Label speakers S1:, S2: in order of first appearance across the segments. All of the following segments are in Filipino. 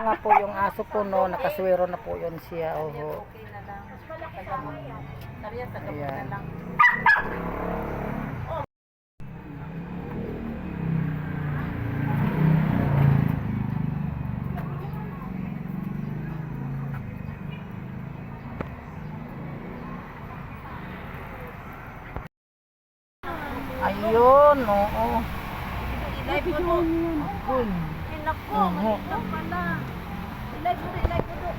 S1: nga po yung aso po no, nakaswero na po yun siya. Oho.
S2: Okay na lang. Sabi niya, tagamot na
S1: Ayan.
S2: lang.
S1: Ayun, oo.
S2: Live ko to.
S1: Ayun.
S2: Inak ko,
S1: Oo.
S2: maliit lang pala. Live ko to.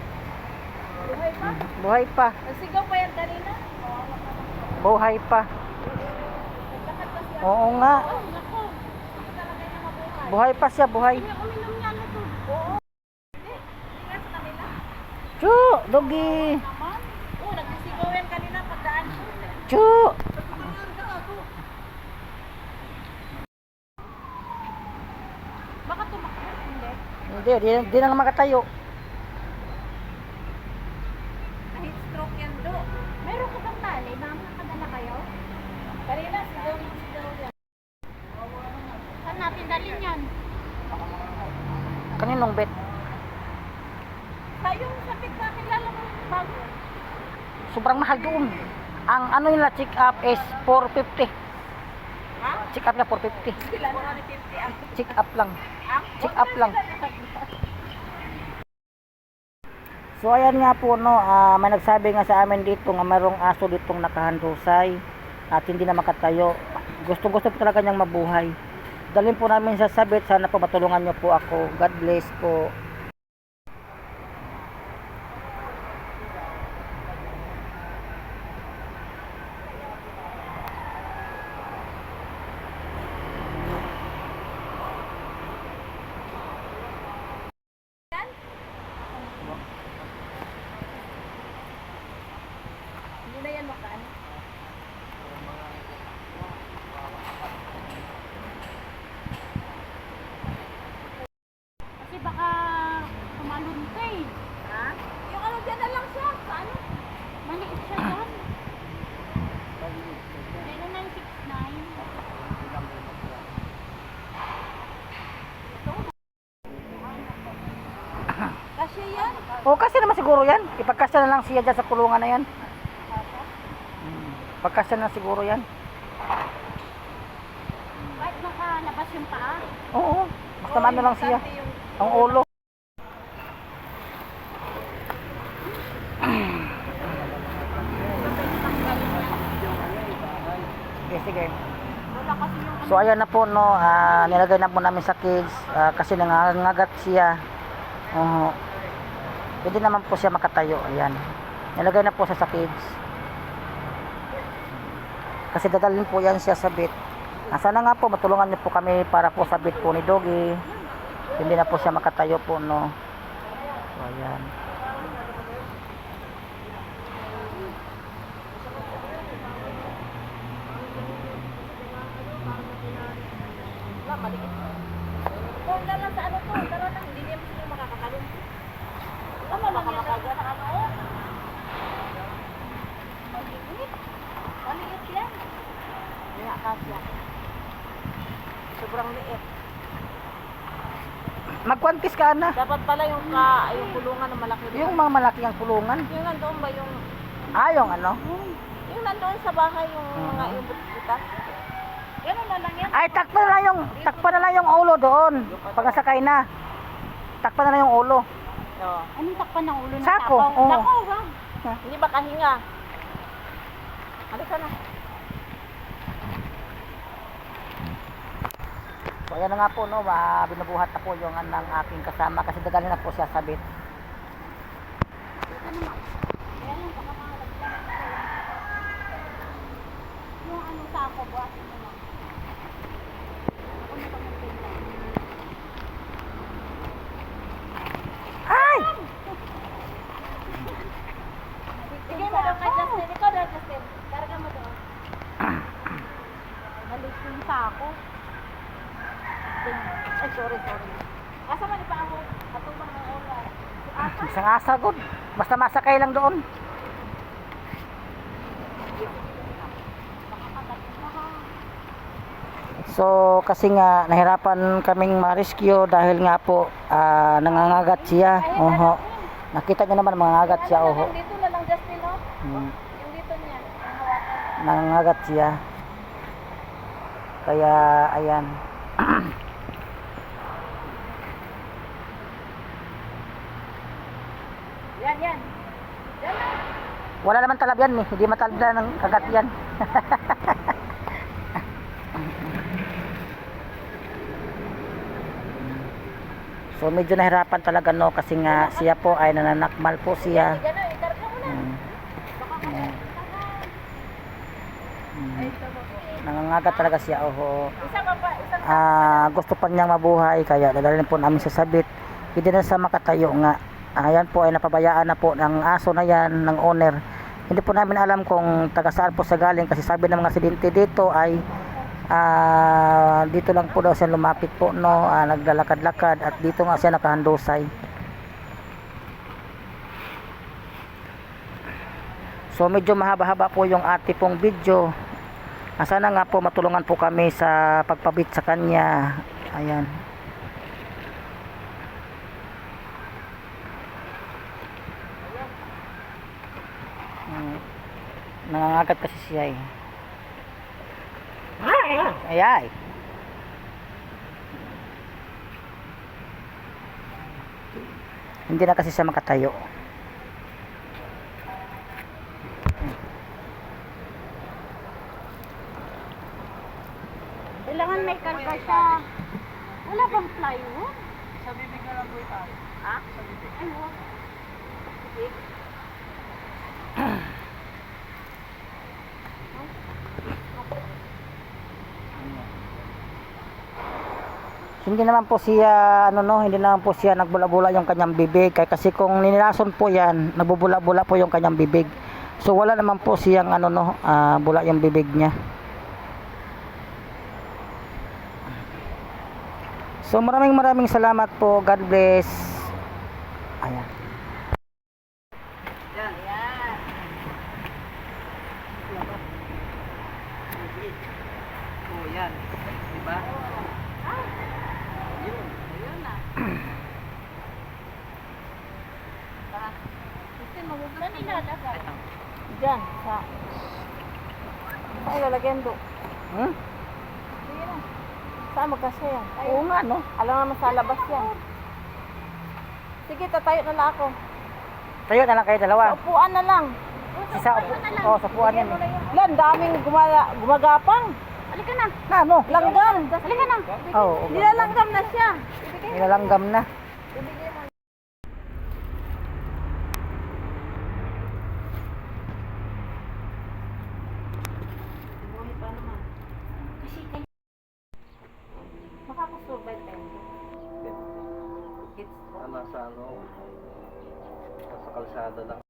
S2: Buhay pa?
S1: Buhay pa.
S2: Nagsigaw pa yan kanina?
S1: Buhay pa.
S2: Naglakad pa siya.
S1: Oo nga.
S2: Oh, nako. Hindi talaga niya mabuhay.
S1: Buhay pa siya, buhay.
S2: Kaya uminom niya na to. Oo. Hindi nga sa kanila.
S1: Chu, dogi.
S2: Naman. Oo, nagsisigaw yan kanina pagdaan ko.
S1: Chu.
S2: Baka tumakbo. Hindi.
S1: Hindi, di na makatayo.
S2: Na-heat stroke yan do. Meron ka bang tali? Ma'am, nakadala kayo? Kanina, sigaw yan. Saan natin dalhin yan?
S1: Kaninong bet?
S2: Tayong sapit na kilala mo. Bago.
S1: Sobrang mahal doon. Ang ano nila check up is 450.
S2: Ha?
S1: Check up na 450.
S2: Sila na 50 ang
S1: Check up lang.
S2: ang
S1: Check up lang. So ayan nga po no, may nagsabi nga sa amin dito nga mayroong aso ditong nakahandusay at hindi na makatayo. Gusto po talaga niyang mabuhay. Dalhin po namin sa sabit, sana po matulungan niyo po ako. God bless po.
S2: Hindi na yan makaan. Kasi baka tumalon ka eh. Ha? Yung ano dyan na lang siya. Paano? Maliit siya dyan. 0969. Kasi yan.
S1: O kasi naman siguro yan. Ipagkasya na lang siya dyan sa kulungan na yan. Pagkasya na siguro yan.
S2: Kahit nakalabas yung paa.
S1: Oo. Basta maano lang siya. Ang ulo. Sige, sige.
S2: Wala kasi yung
S1: So ayan na po no, nilagay na po namin sa cage kasi nangangagat siya. Pwede naman po siya makatayo. Ayan. Nilagay na po siya sa cage. Kasi dadalhin po yan siya sa bit. Sana nga po matulungan niyo po kami para po sa bit po ni Doggy. Hindi na po siya makatayo po no. So ayan.
S2: wala, maliit. Kung dala sa ano to, dala lang, hindi niya sila makakakalong. Tama lang yan. Makakaga na ano? Maliit. Maliit yan. Kaya kasya. Sobrang liit.
S1: Magkwantis ka na.
S2: Dapat pala yung yung kulungan na malaki doon.
S1: Yung mga malaki ang kulungan.
S2: Yung nandoon ba yung
S1: Yung ano?
S2: yung nandoon sa bahay yung mga yung butas. Ganun na lang yan.
S1: Ay, takpan na lang yung ulo doon. Pag nasakay na. Takpan na lang yung ulo.
S2: No.
S3: Anong takpan ng ulo ng
S1: Sako,
S3: tapaw?
S1: oo.
S3: Nako, wag.
S2: Hindi ba kahinga? Halika na.
S1: So ayan na nga po no, binubuhat na po yung ng aking kasama kasi dadalhin na po siya sa bit.
S3: Yung ano sako, buhatin mo lang. Ako na pagpunta.
S1: Ay!
S2: Sige mo lang kay Justin. Ikaw na, Justin. Karga mo doon.
S3: Balik yung sako.
S2: Ay, sorry. Asa man pa ako? Katubang ng oras.
S1: Isang asa good. Basta masakay lang doon. So kasi nga nahirapan kaming ma-rescue dahil nga po nangangagat siya. Oho. Nakita niyo naman mangangagat siya, oho.
S3: Dito na lang, Justin, no?
S1: Hmm.
S3: Yung dito niya. Ang hawakan.
S1: Nangangagat siya. Kaya ayan.
S3: Yan, yan. Yan na.
S1: Wala naman talab yan eh. Hindi matalab na ng kagat yan. So medyo nahirapan talaga no kasi nga siya po ay nananakmal po siya.
S3: Gano'n, ikarga mo na.
S1: Hmm.
S3: Baka
S1: Ayan.
S3: Ay, ito ba po?
S1: Nangangagat talaga siya. Oho.
S3: Isa pa pa, isang
S1: Gusto pa niyang mabuhay kaya dadalhin po namin sa sabit. Hindi na sa makatayo nga. Ayan po ay napabayaan na po ng aso na yan, ng owner. Hindi po namin alam kung taga saan po sa galing kasi sabi ng mga residente dito ay dito lang po daw siya lumapit po no, naglalakad-lakad at dito nga siya nakahandusay. So medyo mahaba-haba po yung ate pong video. Sana nga po matulungan po kami sa pagpabit sa kanya. Ayan. Nangangagat kasi siya eh. Ayay. Hindi na kasi siya makatayo.
S3: Kailangan may karga siya. Wala bang plywood?
S1: Sa bibig na lang po ito.
S3: Ha? Sa bibig. Ay, wala.
S1: Hindi naman po siya hindi naman po siya nagbula-bula yung kanyang bibig kasi kung ninilason po yan, nagbubula-bula po yung kanyang bibig. So wala naman po siyang bula yung bibig niya. So maraming salamat po. God bless. Ayan.
S3: Yan.
S1: Oh, yan. Diba?
S3: Ayun na. Kasi magugulat. Saan ilalagay? Diyan, sa... Ay, lalagyan do.
S1: Hmm?
S3: Sige na. Saan magkasya yan?
S1: Oo nga no.
S3: Alam naman sa labas yan. Sige, tatayo na lang ako.
S1: Tayo na lang kayo
S3: Sa
S1: dalawa.
S3: upuan na lang.
S1: Sa upuan yan.
S3: Lan, daming gumagapang. Halika na.
S1: Na ano?
S3: Langgam. Halika na.
S1: Oo.
S3: Nilalanggam na siya.
S1: Nilalanggam na.
S3: Makakasurvive tayo. It's
S4: Nasa kalsada lang.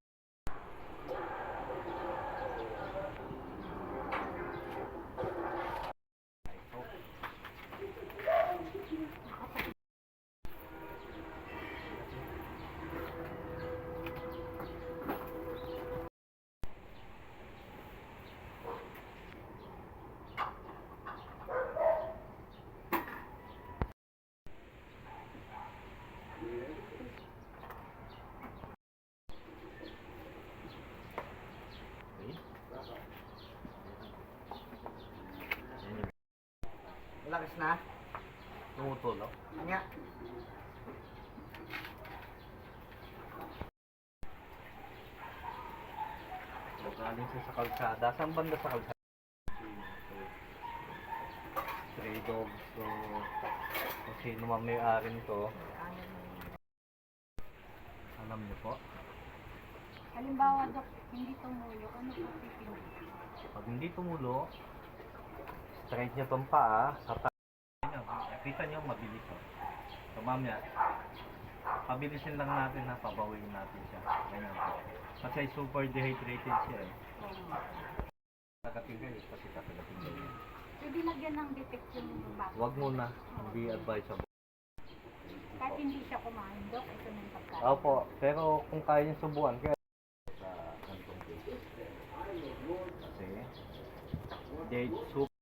S1: Malakas na.
S4: Tumutulog.
S1: Nga.
S4: Galing siya sa kalsada. Saan banda sa kalsada? Stray dogs. So, kung sino man may-arin to. Alam niyo po.
S3: Halimbawa, Dok, hindi tumulo. Ano po pipili?
S4: Pag hindi tumulo, straight niyo tong paa. Sa kita niyo, mabilis. So, mamaya, pabilisin lang natin na pabawin natin siya. Ganyan po. Kasi super dehydrated siya eh. Nakatingay kasi kakalatingay.
S3: Pwede lagyan ng detection yung bago.
S4: Huwag muna, hindi advisable.
S3: Kahit hindi siya kumain, Dok, ito na yung pagkain.
S4: Opo, pero kung kaya niyo subukan, kaya sa kantong case. Kasi, date soup.